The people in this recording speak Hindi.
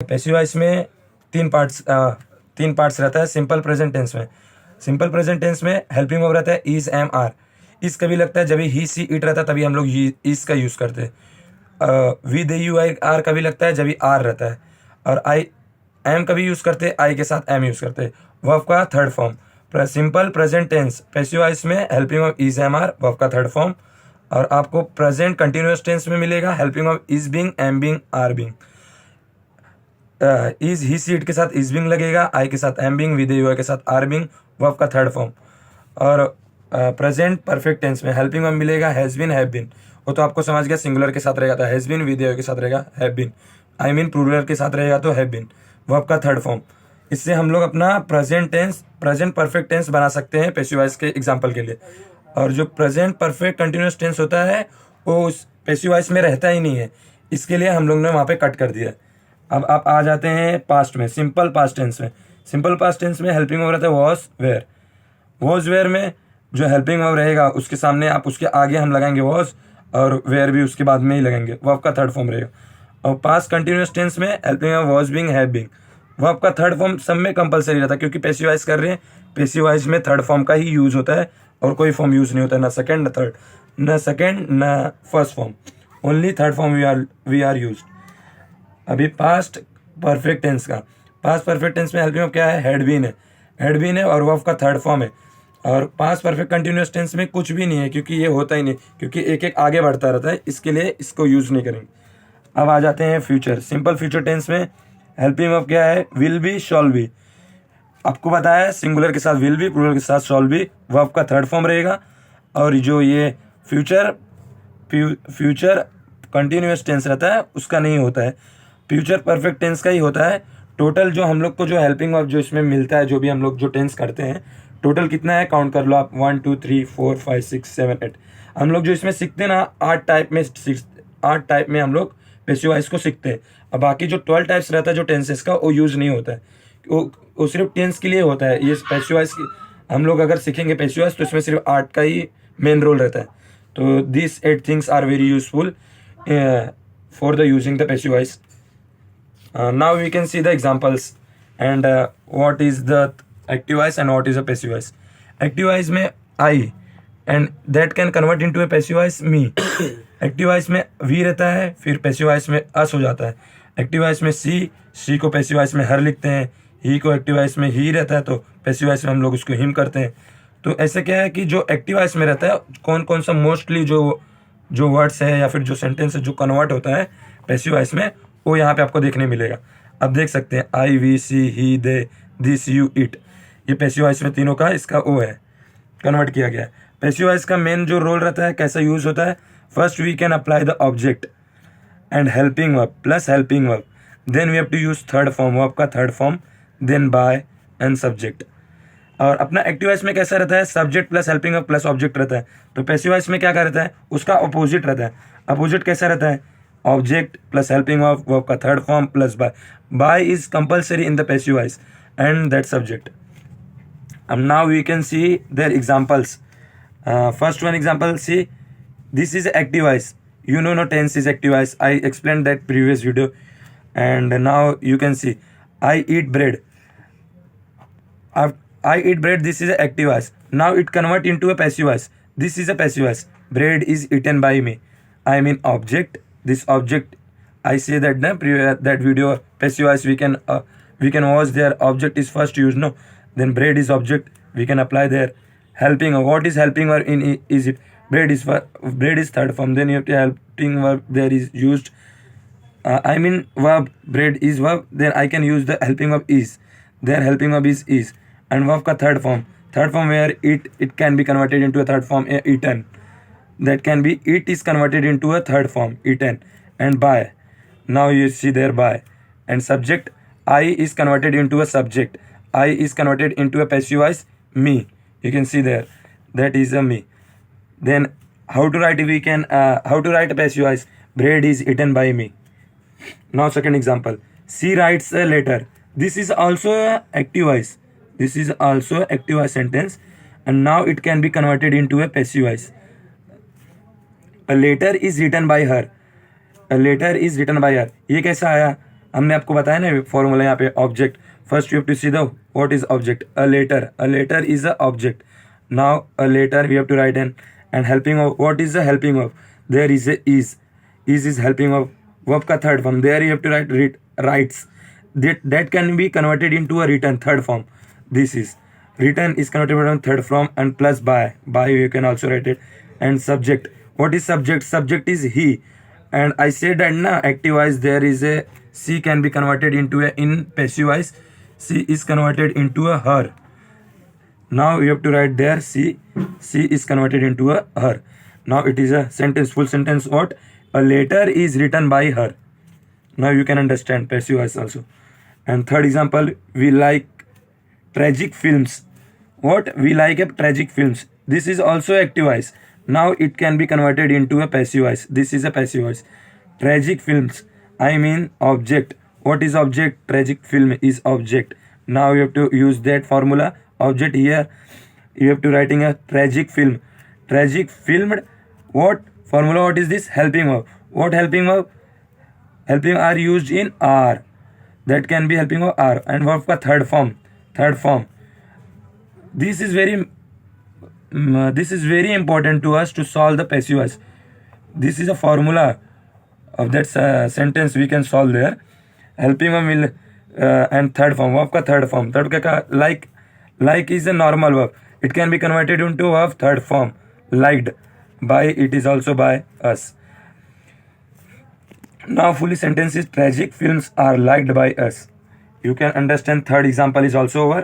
पैसिव वॉइस में तीन पार्ट्स रहता है सिंपल प्रेजेंट टेंस में। सिंपल प्रेजेंट टेंस में हेल्पिंग वर्ब रहता है इज, एम, आर। इस कभी लगता है जब ही, सी, इट रहता है तभी हम लोग इस का यूज़ करते हैं। We, they, you, I, are कभी लगता है जब ही आर रहता है। और आई, एम कभी यूज़ करते हैं, आई के साथ एम यूज़ करते हैं। वर्ब का third form simple present tense passive voice में helping verb is, am, are, verb का थर्ड फॉर्म। और आपको प्रेजेंट कंटिन्यूअस टेंस में मिलेगा helping verb is being, am being, are being. Is, he, she, it के साथ इज बीइंग लगेगा, आई के साथ am being, with, you, I के साथ आर बीइंग, वर्ब का थर्ड फॉर्म। और प्रेजेंट परफेक्ट टेंस में हेल्पिंग वर्ब मिलेगा हैज़ बीन, हैव बीन। वो तो आपको समझ गया, सिंगुलर के साथ रहेगा तो हैज़ बीन, विद, यू के साथ रहेगा have been. I mean plural के साथ रहेगा तो हैव बीन, वर्ब का थर्ड फॉर्म। इससे हम लोग अपना present tense, present perfect tense बना सकते हैं पैसिव वॉइस के एग्जाम्पल के लिए। और जो प्रेजेंट परफेक्ट कंटिन्यूस टेंस होता है वो उस पैसिव वॉइस में रहता ही नहीं है, इसके लिए हम लोग ने वहाँ पे कट कर दिया। अब आप आ जाते हैं पास्ट में, सिंपल पास्ट टेंस में। सिंपल पास्ट टेंस में हेल्पिंग वर्ब रहता है वॉज, वेयर। वॉज, वेयर में जो हेल्पिंग वर्ब रहेगा उसके सामने आप उसके आगे हम लगाएंगे वॉज, और वेयर भी उसके बाद में ही लगेंगे, वर्ब का थर्ड फॉर्म रहेगा। और पास्ट कंटिन्यूस टेंस में helping verb was being, have being, verb का थर्ड फॉर्म सब में कंपलसरी रहता है, क्योंकि पैसिव वॉइस कर रहे हैं। पैसिव वॉइस में थर्ड फॉर्म का ही यूज़ होता है और कोई फॉर्म यूज़ नहीं होता, ना सेकंड ना थर्ड, ना सेकंड ना first form, only third form we are use. अभी पास्ट परफेक्ट टेंस का, पास्ट परफेक्ट टेंस में हेल्पिंग वर्ब क्या है, हैड बीन है। हैड बीन है और वर्ब का थर्ड फॉर्म है। और पास्ट परफेक्ट कंटिन्यूअस टेंस में कुछ भी नहीं है, क्योंकि ये होता ही नहीं, क्योंकि एक एक आगे बढ़ता रहता है, इसके लिए इसको यूज़ नहीं करेंगे। अब आ जाते हैं फ्यूचर। सिंपल फ्यूचर टेंस में हेल्पिंग वर्ब क्या है, विल बी, शॉल बी। आपको बताया है सिंगुलर के साथ विल बी, प्लूरल के साथ शॉल बी, वर्ब का थर्ड फॉर्म रहेगा। और जो ये फ्यूचर कंटिन्यूअस टेंस रहता है उसका नहीं होता है, फ्यूचर परफेक्ट टेंस का ही होता है। टोटल जो हम लोग को जो हेल्पिंग वर्ब जो इसमें मिलता है, जो भी हम लोग जो टेंस करते हैं, टोटल कितना है काउंट कर लो आप, 1 2 3 4 5 6 7 8। हम लोग जो इसमें सीखते हैं ना 8 टाइप में हम लोग पैसिव वॉइस को सीखते हैं। अब बाकी जो 12 टाइप्स रहता है जो टेंसेस का वो यूज़ नहीं होता है, वो सिर्फ टेंस के लिए होता है। ये पैसिव वॉइस हम लोग अगर सीखेंगे पैसिव वॉइस तो इसमें सिर्फ 8 का ही मेन रोल रहता है। तो this 8 things are very useful for the using the passive voice. Now we can see the examples and what is the active voice and what is a passive voice. Active voice में I and that can convert into a passive voice me. Active voice में we रहता है, फिर passive voice में us हो जाता है। Active voice में she को passive voice में her लिखते हैं, he को active voice में he रहता है तो passive voice में हम लोग उसको him करते हैं। तो ऐसे क्या है कि जो active voice में रहता है कौन कौन सा मोस्टली जो वर्ड्स है या फिर जो सेंटेंस है जो कन्वर्ट होता है पैसिव वॉइस में, वो यहाँ पे आपको देखने मिलेगा। अब देख सकते हैं I, we, she, he, they, this, you, it, ये पैसिव वॉइस में तीनों का इसका ओ है, कन्वर्ट किया गया है। पैसिव वॉइस का मेन जो रोल रहता है, कैसा यूज होता है, first we can apply the object and helping verb plus helping verb, then we have to use third form, verb का third form, then by and subject. और अपना एक्टिव वॉइस में कैसा रहता है, subject plus helping verb plus object रहता है। तो पैसिव वॉइस में क्या रहता है, उसका अपोजिट रहता है। अपोजिट कैसा रहता है, object plus helping verb, verb का third form plus by. By is compulsory in the passive voice and that subject. अब now we can see their examples. First one example, see this is active voice, you know tense is active voice, I explained that previous video. And now you can see I eat bread. I eat bread, this is an active voice. Now it convert into a passive voice. This is a passive voice, bread is eaten by me, I mean object, this object, I say that that video passive voice we can watch there, object is first used, no, then bread is object, we can apply there. Helping, what is helping verb in is it, bread is third form, then you have to helping verb there is used, I mean verb, bread is verb, then I can use the helping verb is, there helping verb is, and verb ka third form where it can be converted into a third form, eaten, that can be, it is converted into a third form, eaten. And by, now you see there by. And subject, I is converted into a subject, I is converted into a passive voice, me, you can see there, that is a me. Then how to write, we can how to write a passive voice, bread is eaten by me. Now second example, she writes a letter, this is also a active voice, this is also active voice sentence, and now it can be converted into a passive voice. A letter is written by her, a letter is written by her, ये कैसा आया, हमने आपको बताया ना फॉर्मूला यहाँ पे object. First you have to see the what is object. A letter is a object. Now a letter we have to write and helping of. What is the helping of? There is a is is helping of verb का third form. There you have to write rights. That can be converted into a written third form. This is written is converted from third form and plus by you can also write it. And subject, what is subject? Subject is he. And I said that na active wise there is a she can be converted into a. In passive wise she is converted into a her. Now you have to write there she is converted into a her. Now it is a sentence, full sentence. What? A letter is written by her. Now you can understand passive voice also. And third example, we like tragic films. What? We like a tragic films. This is also active voice. Now it can be converted into a passive voice. This is a passive voice. Tragic films, I mean object. What is object? Tragic film is object. Now you have to use that formula. Object here you have to writing a tragic film. Tragic filmed. What formula? What is this? Helping verb. What helping verb? Helping are used in are. That can be helping of are. And verb का third form. This is very important to us to solve the passive voice. This is a formula of that sentence we can solve there. Helping verb will and third form. Verb का third form. Third का like is a normal verb. It can be converted into verb third form. Liked by, it is also by us. Now fully sentence is tragic films are liked by us. You can understand. Third example is also over.